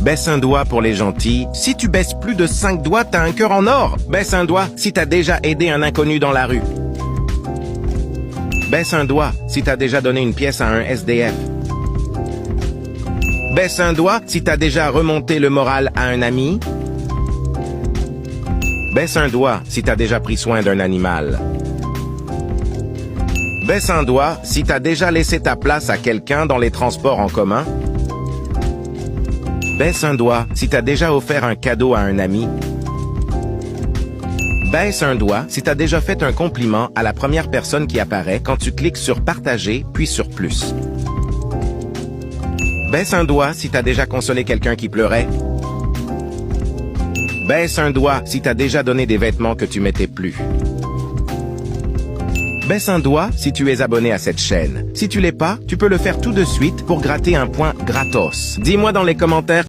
Baisse un doigt pour les gentils. Si tu baisses plus de 5 doigts, t'as un cœur en or. Baisse un doigt si t'as déjà aidé un inconnu dans la rue. Baisse un doigt si t'as déjà donné une pièce à un SDF. Baisse un doigt si t'as déjà remonté le moral à un ami. Baisse un doigt si t'as déjà pris soin d'un animal. Baisse un doigt si t'as déjà laissé ta place à quelqu'un dans les transports en commun. Baisse un doigt si t'as déjà offert un cadeau à un ami. Baisse un doigt si t'as déjà fait un compliment à la première personne qui apparaît quand tu cliques sur partager puis sur plus. Baisse un doigt si t'as déjà consolé quelqu'un qui pleurait. Baisse un doigt si t'as déjà donné des vêtements que tu mettais plus. Baisse un doigt si tu es abonné à cette chaîne. Si tu l'es pas, tu peux le faire tout de suite pour gratter un point gratos. Dis-moi dans les commentaires